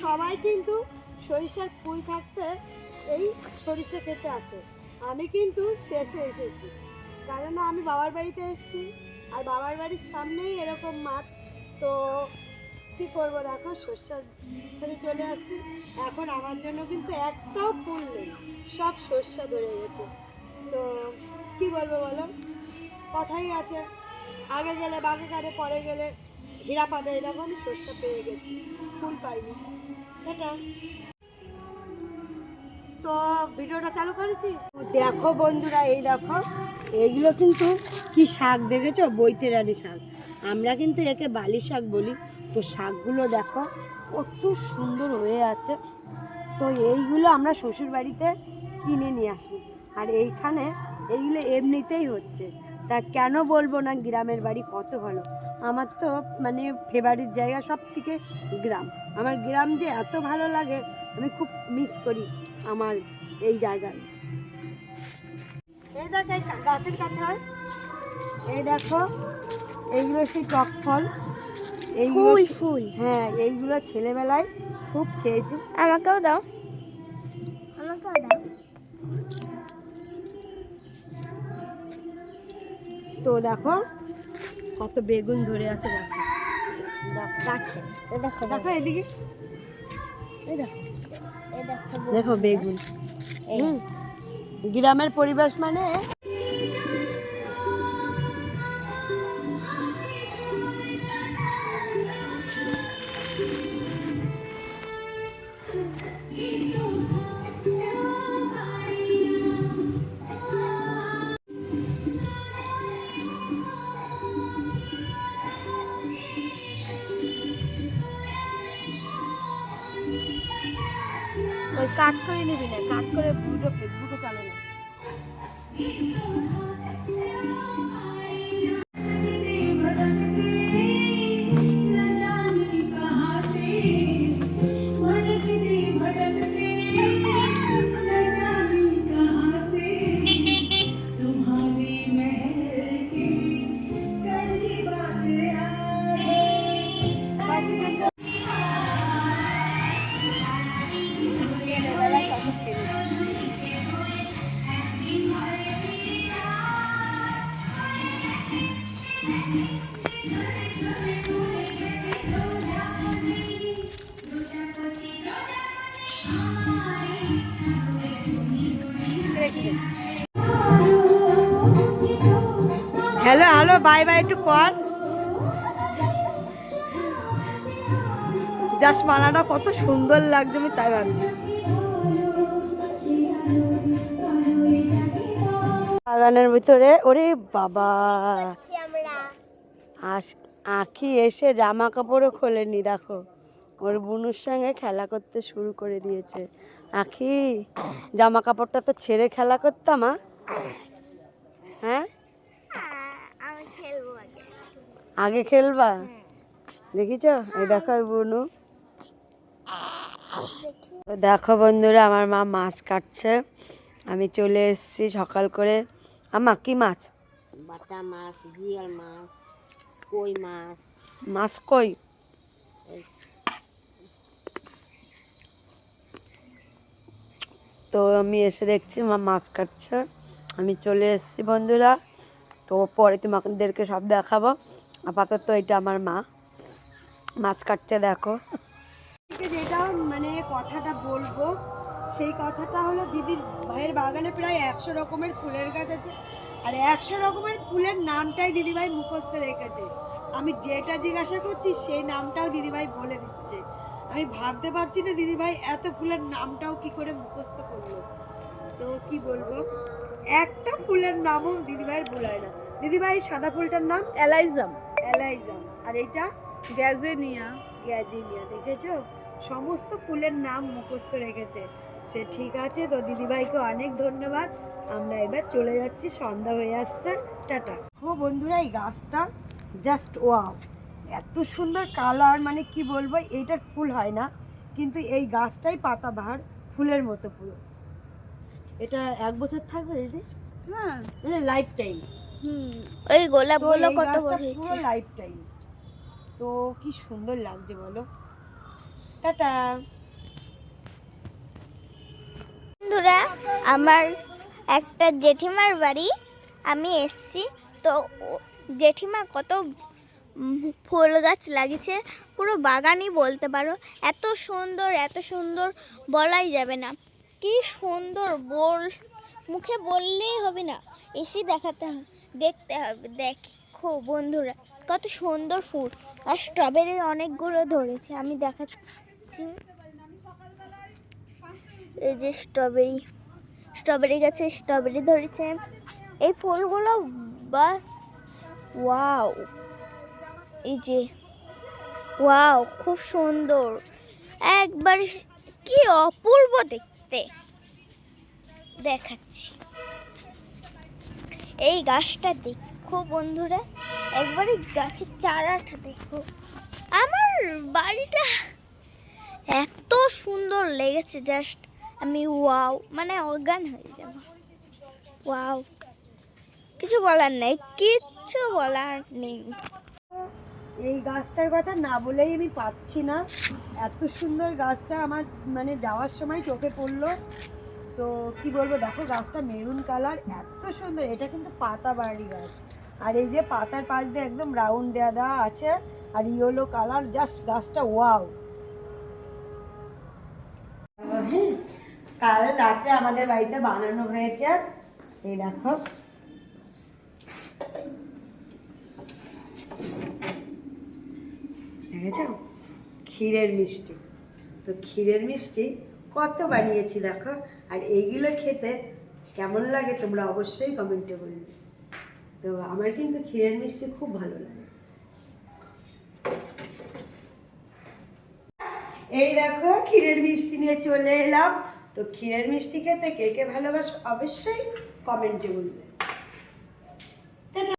সবাই কিন্তু সরিষার ফুল থাকতে এই সরিষা খেতে আসে। আমি কিন্তু শেষে এসেছি, কারণ আমি বাবার বাড়িতে এসেছি আর বাবার বাড়ির সামনেই এরকম মাঠ। তো কী করবো, দেখো সর্ষার খেতে চলে আসছি। এখন আমার জন্য কিন্তু একটাও ফুল নেই, সব সর্ষা ধরে গেছে। তো কি বলবো বলো, কথাই আছে, আগে গেলে বাঘে কাটে, পরে গেলে হীরা পাবে। এরকম আমি সর্ষা পেয়ে গেছি, ফুল পাইনি। এটা তো ভিডিওটা চালু করেছি। দেখো বন্ধুরা, এই দেখো এইগুলো কিন্তু কি শাক দেখেছো, বৈতেরানি শাক। আমরা কিন্তু একে বালি শাক বলি। তো শাকগুলো দেখো কত সুন্দর হয়ে আছে। তো এইগুলো আমরা শ্বশুর বাড়িতে কিনে নিয়ে আসি, আর এইখানে এইগুলো এমনিতেই হচ্ছে। তা কেন বলবো না, গ্রামের বাড়ি কত ভালো। আমার তো মানে ফেভারিট জায়গা সব থেকে গ্রাম। আমার গ্রাম যে এত ভালো লাগে, আমি খুব মিস করি আমার এই জায়গায়। এই দেখো এই গাছের কাছে হয়, এই দেখো এইগুলো সেই টক ফল, এইগুলো ফুল। হ্যাঁ, এইগুলো ছেলেবেলায় খুব খেয়েছি। আমাকেও দাও, আমাকেও দাও। তো দেখো কত বেগুন ধরে আছে, দেখো গাছে। দেখো দেখো এদিকে, এই দেখো, দেখো বেগুন। গ্রামের পরিবেশ মানে ওই কাট করে নিবি না, কাট করে ভিডিও ফেসবুকে চালে না। হ্যালো হ্যালো, বাই বাই, একটু কর। জাস্ট মালাটা কত সুন্দর লাগছে, আমি তাই ভাবছি। বাগানের ভিতরে, ওরে বাবা, আখি এসে জামা কাপড়ও খোলেনি, দেখো ওর বুনুর সঙ্গে খেলা করতে শুরু করে দিয়েছে। আখি, জামা কাপড়টা তো ছেড়ে খেলা করতাম। হ্যাঁ, আগে খেলবা, দেখিছ? এই দেখো আর বুনু। দেখো বন্ধুরা, আমার মা মাছ কাটছে, আমি চলে এসেছি সকাল করে। আমা কি মাছ? বাটা মাছ, জিয়াল মাছ, কই মাছ। মাছ কই? তো আমি এসে দেখছি মা মাছ কাটছে, আমি চলে এসেছি বন্ধুরা। তো পরে তোমাদেরকে সব দেখাবো। আপাতত এটা আমার মা মাছ কাটছে, দেখো। যেটা মানে কথাটা বলবো, সেই কথাটা হলো, দিদির ভাইয়ের বাগানে প্রায় 100 রকমের ফুলের গাছ আছে, আর 100 রকমের ফুলের নামটাই দিদিভাই মুখস্থ রেখেছে। আমি যেটা জিজ্ঞাসা করছি সেই নামটাও দিদিভাই বলে দিচ্ছে। আমি ভাবতে পারছি না দিদিভাই এত ফুলের নামটাও কি করে মুখস্থ করলো। তো কি বলবো, একটা ফুলের নামও দিদিভাইয়ের ভুলায় না। দিদিভাই সাদা ফুলটার নাম এলাইজাম, এলাইজাম, আর এইটা গ্যাজেনিয়া। গ্যাজিনিয়া। দেখেছো, সমস্ত ফুলের নাম মুখস্থ রেখেছে সে। ঠিক আছে, তো দিদিভাইকে অনেক ধন্যবাদ। আমরা এবার চলে যাচ্ছি, সন্ধ্যা হয়ে আসছে, টাটা। ও বন্ধুরা, এই গাছটা জাস্ট ওয়াও, এত সুন্দর কালার, মানে কি বলবো, এইটার ফুল হয় না, কিন্তু এই গাছটাই পাতাবাহার ফুলের মতো পুরো। এটা 1 বছর থাকবে দিদি? হ্যাঁ, মানে লাইফ টাইম। ওই গোলাপগুলো কত বড় পুরো হয়েছে। Life time. তো কি সুন্দর লাগছে বলো। টাটা। বন্ধুরা, আমার একটা জেঠিমার বাড়ি আমি এসছি। তো জেঠিমা কত ফুল গাছ লাগিয়েছে, পুরো বাগানই বলতে পারো। এত সুন্দর বলাই যাবে না। কি সুন্দর, মুখে বললেই হবে না, এসে দেখতে হবে। দেখো বন্ধুরা, কত সুন্দর ফুল। আর স্ট্রবেরি অনেকগুলো ধরেছে, আমি দেখাচ্ছি। এই যে স্ট্রবেরি গাছে স্ট্রবেরি ধরেছে। এই ফুলগুলো বাস ওয়াও, এই যে ওয়াও, খুব সুন্দর, একবার কি অপূর্ব দেখতে। দেখাচ্ছি, এই গাছটা দেখো বন্ধুরা, একবারে গাছের চারাটা দেখো। আমার বাড়িটা এত সুন্দর লেগেছে, জাস্ট আমি ওয়াও, মানে অজ্ঞান হয়ে যাব। ওয়াও, কিছু বলার নেই, কিচ্ছু বলার নেই। এই গাছটার কথা না বলেই আমি পাচ্ছি না। এত সুন্দর গাছটা আমার মানে যাওয়ার সময় চোখে পড়লো। তো কি বলবো, দেখো গাছটা মেরুন কালার, এত সুন্দর। এটা কিন্তু পাতাবাড়ি গাছ, আর এই যে পাতার পাশ দিয়ে একদম রাউন্ড দেওয়া আছে, আর ইয়েলো কালার, জাস্ট গাছটা ওয়াও। হ্যাঁ, কাল রাত্রে আমাদের বাড়িতে বানানো হয়েছে, এই দেখো। দেখেছো, ক্ষীরের মিষ্টি। তো ক্ষীরের মিষ্টি কত বানিয়েছি দেখো। আর এইগুলো খেতে কেমন লাগে তোমরা অবশ্যই কমেন্টে বলবে। তো আমার কিন্তু ক্ষীরের মিষ্টি খুব ভালো লাগে। এই দেখো ক্ষীরের মিষ্টি নিয়ে চলে এলাম। তো ক্ষীরের মিষ্টি খেতে কে কে ভালোবাসো অবশ্যই কমেন্টে বলবে।